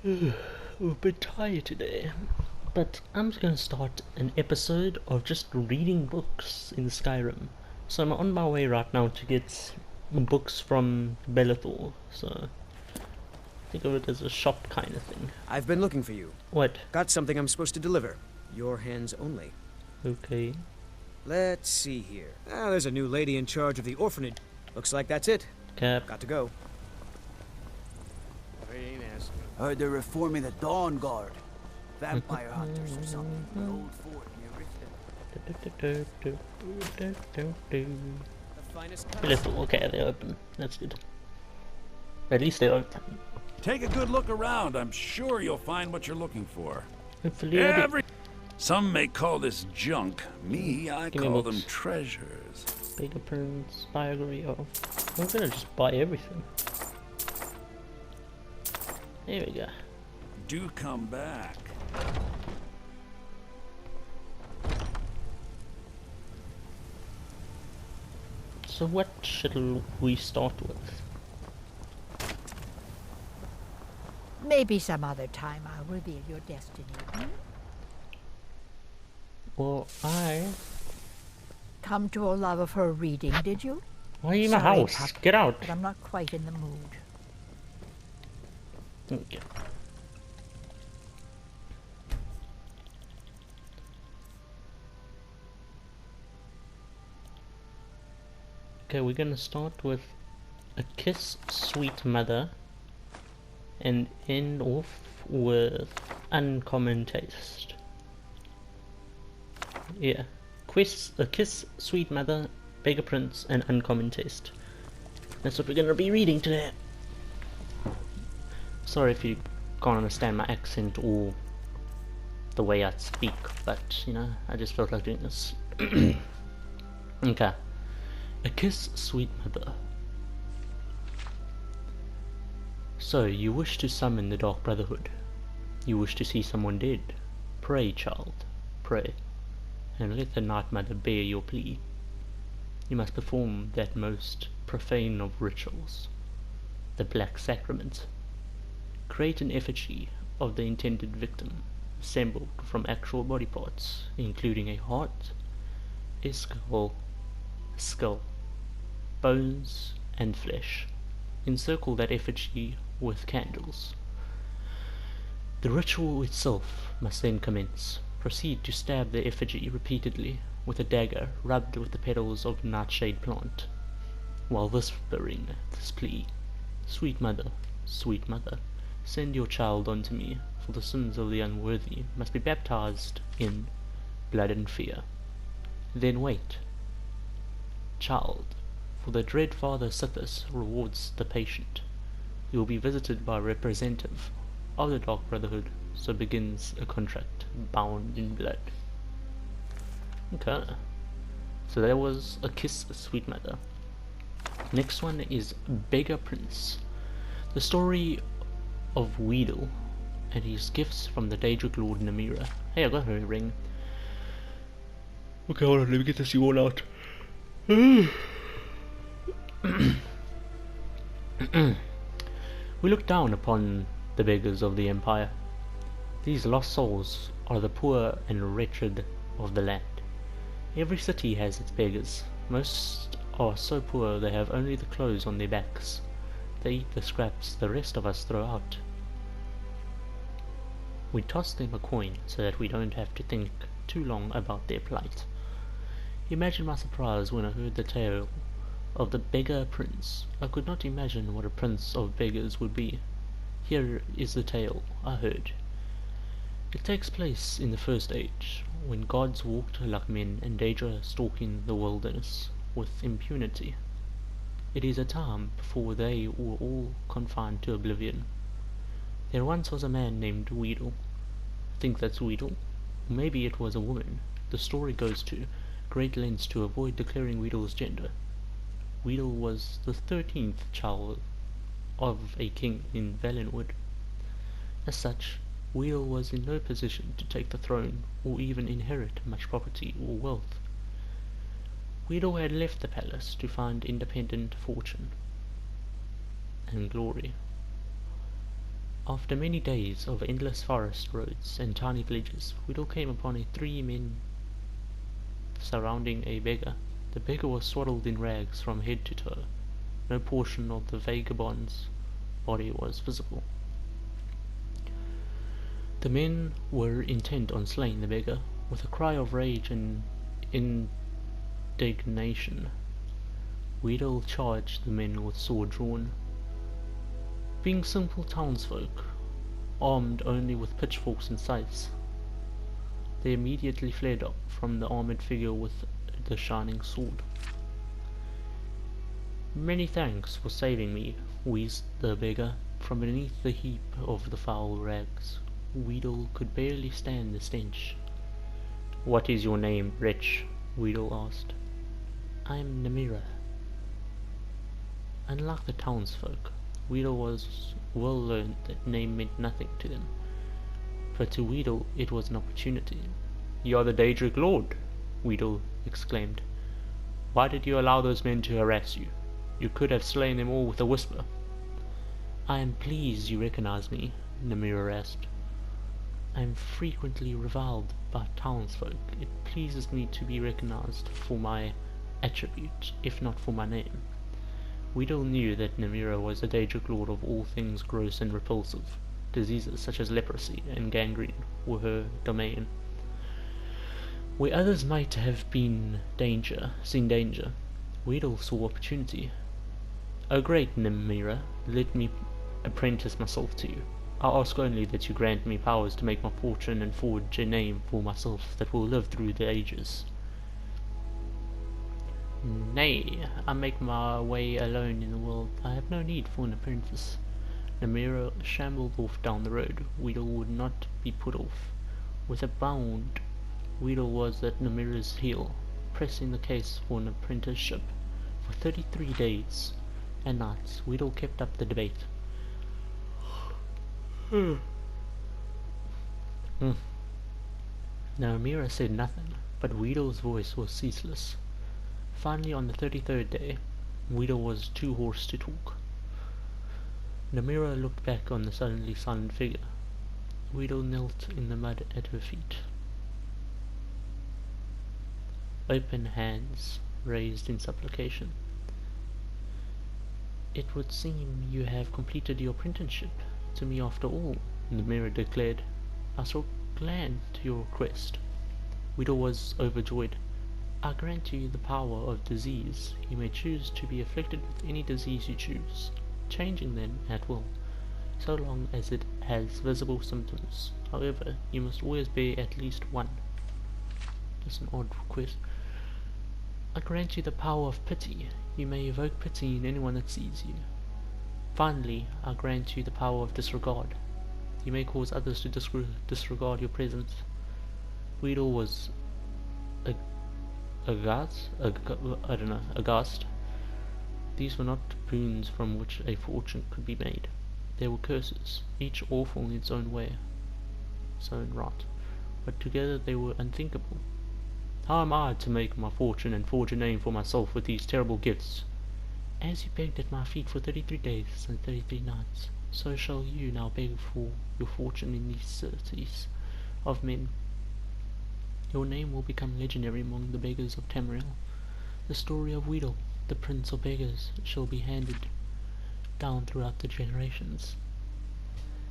I'm a bit tired today, but I'm just gonna start an episode of just reading books in Skyrim. So I'm on my way right now to get books from Bellathor, so think of it as a shop kind of thing. I've been looking for you. What? Got something I'm supposed to deliver. Your hands only. Okay. Let's see here. There's a new lady in charge of the orphanage. Looks like that's it. Cap. Got to go. Heard they're reforming the Dawn Guard. Vampire hunters or something. The old fort near Richmond. The finest Bellathor, okay, they're open. That's good. At least they're open. Take a good look around. I'm sure you'll find what you're looking for. Hopefully I do. Some may call this junk. Me, I Give me call books. them treasures. Beta prints, biography, oh. I'm gonna just buy everything. There we go. Do come back. So what should we start with? Maybe some other time I'll reveal your destiny. Well, I... Come to a love of her reading, did you? Why are you in my Sorry, house? Puck, Get out! But I'm not quite in the mood. Okay. Okay, we're gonna start with A Kiss, Sweet Mother, and end off with Uncommon Taste. Yeah. A Kiss, Sweet Mother, Beggar Prince, and Uncommon Taste. That's what we're gonna be reading today. Sorry if you can't understand my accent or the way I speak, but you know, I just felt like doing this. Okay. A Kiss, Sweet Mother. So, you wish to summon the Dark Brotherhood. You wish to see someone dead. Pray, child, pray, and let the Night Mother bear your plea. You must perform that most profane of rituals, the Black Sacrament. Create an effigy of the intended victim, assembled from actual body parts, including a heart, a skull, bones, and flesh. Encircle that effigy with candles. The ritual itself must then commence. Proceed to stab the effigy repeatedly with a dagger rubbed with the petals of nightshade plant, while whispering this plea: Sweet mother, send your child unto me, for the sins of the unworthy must be baptized in blood and fear. Then wait, child, for the dread Father Sithis rewards the patient. You will be visited by a representative of the Dark Brotherhood, so begins a contract bound in blood. Okay, so that was A Kiss, Sweet Mother. Next one is Beggar Prince, the story of Weedle and his gifts from the Daedric Lord Namira. Hey, I got her ring. Okay, hold on, let me get this yawn out. We look down upon the beggars of the Empire. These lost souls are the poor and wretched of the land. Every city has its beggars. Most are so poor they have only the clothes on their backs. They eat the scraps the rest of us throw out. We toss them a coin so that we don't have to think too long about their plight. Imagine my surprise when I heard the tale of the Beggar Prince. I could not imagine what a prince of beggars would be. Here is the tale I heard. It takes place in the First Age, when gods walked like men and Daedra stalking the wilderness with impunity. It is a time before they were all confined to oblivion. There once was a man named Weedle. I think that's Weedle. Maybe it was a woman. The story goes to great lengths to avoid declaring Weedle's gender. Weedle was the 13th child of a king in Valenwood. As such, Weedle was in no position to take the throne or even inherit much property or wealth. Weedle had left the palace to find independent fortune and glory. After many days of endless forest roads and tiny villages, Whittle came upon 3 men surrounding a beggar. The beggar was swaddled in rags from head to toe. No portion of the vagabond's body was visible. The men were intent on slaying the beggar. With a cry of rage and indignation, Weedle charged the men with sword drawn. Being simple townsfolk, armed only with pitchforks and scythes, they immediately fled from the armored figure with the shining sword. "Many thanks for saving me," wheezed the beggar. From beneath the heap of the foul rags, Weedle could barely stand the stench. "What is your name, wretch?" Weedle asked. "I am Namira." Unlike the townsfolk, Weedle was well learned that name meant nothing to them, but to Weedle it was an opportunity. "You are the Daedric Lord," Weedle exclaimed. "Why did you allow those men to harass you? You could have slain them all with a whisper." "I am pleased you recognize me," Namira asked. "I am frequently reviled by townsfolk. It pleases me to be recognized for my attribute, if not for my name." Weedle knew that Namira was the Daedric Lord of all things gross and repulsive. Diseases such as leprosy and gangrene were her domain. Where others might have seen danger, Weedle saw opportunity. "O great Namira, let me apprentice myself to you. I ask only that you grant me powers to make my fortune and forge a name for myself that will live through the ages." "Nay, I make my way alone in the world. I have no need for an apprentice." Namira shambled off down the road. Weedle would not be put off. With a bound, Weedle was at Namira's heel, pressing the case for an apprenticeship. For 33 days and nights, Weedle kept up the debate. Namira said nothing, but Weedle's voice was ceaseless. Finally, on the 33rd day, Weedle was too hoarse to talk. Namira looked back on the suddenly silent figure. Weedle knelt in the mud at her feet. Open hands raised in supplication. "It would seem you have completed your apprenticeship to me after all," Namira declared. "I so glad to your request." Weedle was overjoyed. "I grant you the power of disease. You may choose to be afflicted with any disease you choose, changing them at will, so long as it has visible symptoms. However, you must always bear at least one." That's an odd request. "I grant you the power of pity. You may evoke pity in anyone that sees you. Finally, I grant you the power of disregard. You may cause others to disregard your presence." Weedle was aghast. These were not boons from which a fortune could be made. They were curses, each awful in its own way, its own right, but together they were unthinkable. "How am I to make my fortune and forge a name for myself with these terrible gifts? As you begged at my feet for 33 days and 33 nights, so shall you now beg for your fortune in these cities of men. Your name will become legendary among the beggars of Tamriel. The story of Weedle, the prince of beggars, shall be handed down throughout the generations."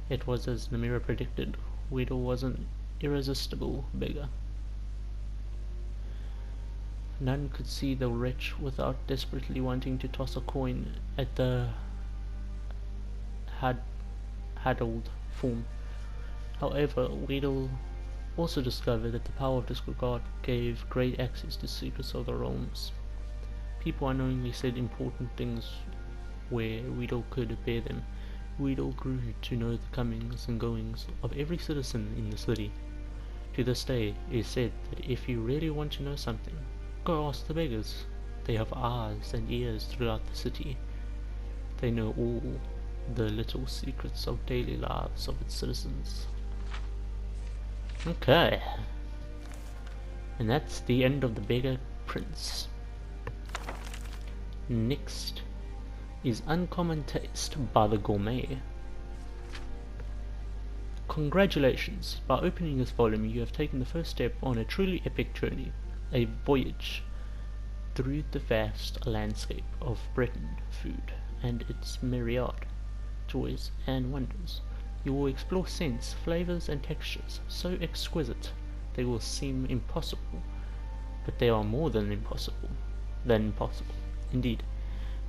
It was as Namira predicted. Weedle was an irresistible beggar. None could see the wretch without desperately wanting to toss a coin at the huddled form. However, Weedle also discovered that the power of disregard gave great access to secrets of the realms. People unknowingly said important things where Weedle could bear them. Weedle grew to know the comings and goings of every citizen in the city. To this day, it is said that if you really want to know something, go ask the beggars. They have eyes and ears throughout the city. They know all the little secrets of daily lives of its citizens. Okay. And that's the end of the Beggar Prince. Next is Uncommon Taste by the Gourmet. Congratulations! By opening this volume, you have taken the first step on a truly epic journey, a voyage through the vast landscape of Britain, food, and its myriad joys and wonders. You will explore scents, flavors, and textures so exquisite they will seem impossible, but they are more than impossible. Indeed,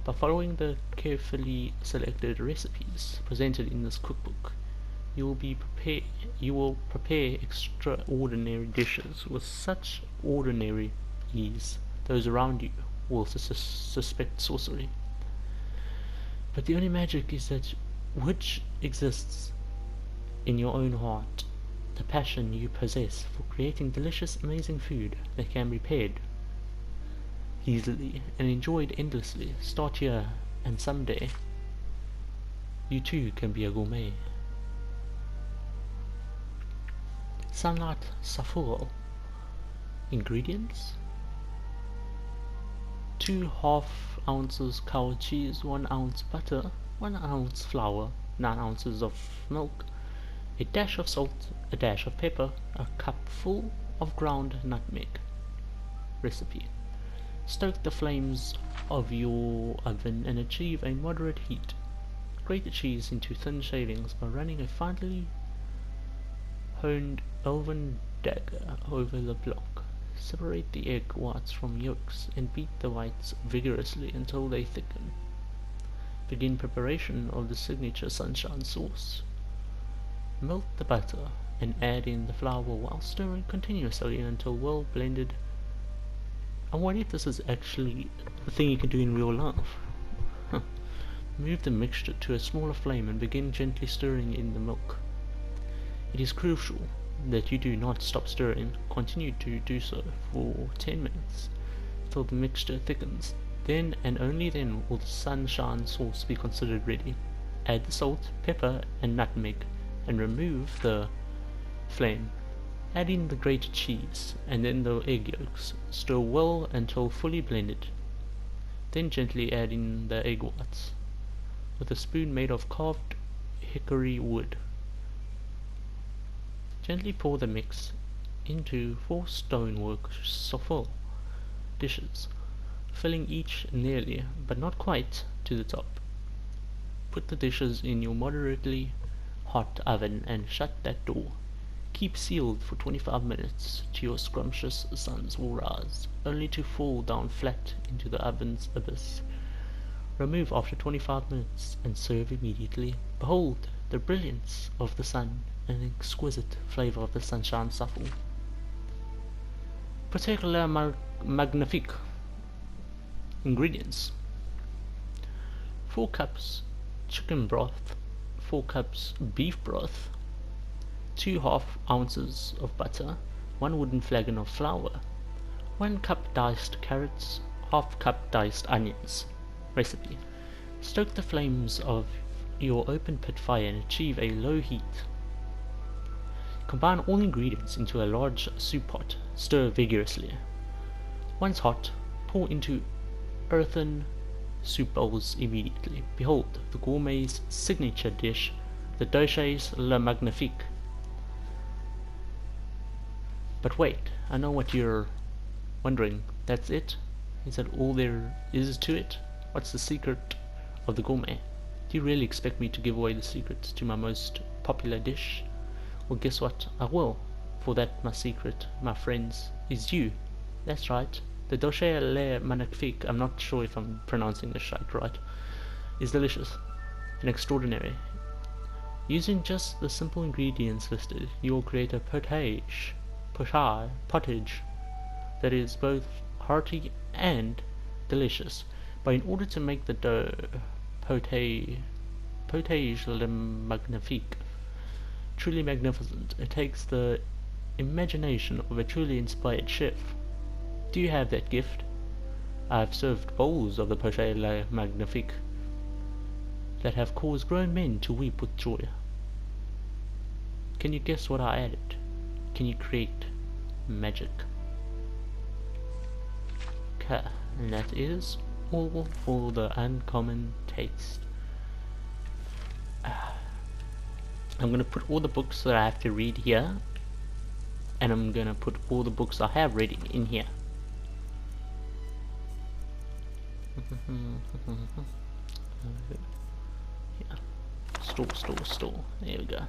by following the carefully selected recipes presented in this cookbook, you will prepare extraordinary dishes with such ordinary ease those around you will suspect sorcery. But the only magic is that which exists in your own heart, the passion you possess for creating delicious, amazing food that can be prepared easily and enjoyed endlessly. Start here, and someday you too can be a gourmet. Sunlight Safuro. Ingredients: 2 half ounces cow cheese, 1 ounce butter, 1 ounce flour, 9 ounces of milk, a dash of salt, a dash of pepper, a cupful of ground nutmeg. Recipe: stoke the flames of your oven and achieve a moderate heat. Grate the cheese into thin shavings by running a finely honed elven dagger over the block. Separate the egg whites from yolks and beat the whites vigorously until they thicken. Begin preparation of the signature sunshine sauce. Melt the butter and add in the flour while stirring continuously until well blended. I wonder if this is actually a thing you can do in real life. Move the mixture to a smaller flame and begin gently stirring in the milk. It is crucial that you do not stop stirring. Continue to do so for 10 minutes till the mixture thickens. Then and only then will the sunshine sauce be considered ready. Add the salt, pepper and nutmeg and remove the flame. Add in the grated cheese and then the egg yolks. Stir well until fully blended. Then gently add in the egg whites with a spoon made of carved hickory wood. Gently pour the mix into 4 stonework souffle dishes, filling each nearly, but not quite, to the top. Put the dishes in your moderately hot oven and shut that door. Keep sealed for 25 minutes till your scrumptious suns will rise, only to fall down flat into the oven's abyss. Remove after 25 minutes and serve immediately. Behold the brilliance of the sun and the exquisite flavour of the sunshine souffle. Particular magnifique. Ingredients: 4 cups chicken broth, 4 cups beef broth, 2 half ounces of butter, 1 wooden flagon of flour, 1 cup diced carrots, half cup diced onions. Recipe: stoke the flames of your open pit fire and achieve a low heat. Combine all ingredients into a large soup pot. Stir vigorously. Once hot, pour into earthen soup bowls immediately. Behold the gourmet's signature dish, the Doches Le Magnifique. But wait, I know what you're wondering. That's it? Is that all there is to it? What's the secret of the gourmet? Do you really expect me to give away the secrets to my most popular dish? Well, guess what? I will. For that my secret, my friends, is you. That's right. The Doche Le Magnifique, I'm not sure if I'm pronouncing this right, is delicious and extraordinary. Using just the simple ingredients listed, you will create a pottage that is both hearty and delicious. But in order to make the potage le magnifique truly magnificent, it takes the imagination of a truly inspired chef. Do you have that gift? I have served bowls of the potage le magnifique that have caused grown men to weep with joy. Can you guess what I added? Can you create magic? Okay, and that is all for the uncommon taste. I'm going to put all the books that I have to read here, and I'm going to put all the books I have read in here. Yeah. Store. There we go.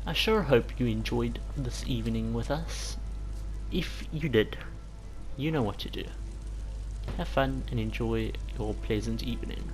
I sure hope you enjoyed this evening with us. If you did, you know what to do. Have fun and enjoy your pleasant evening.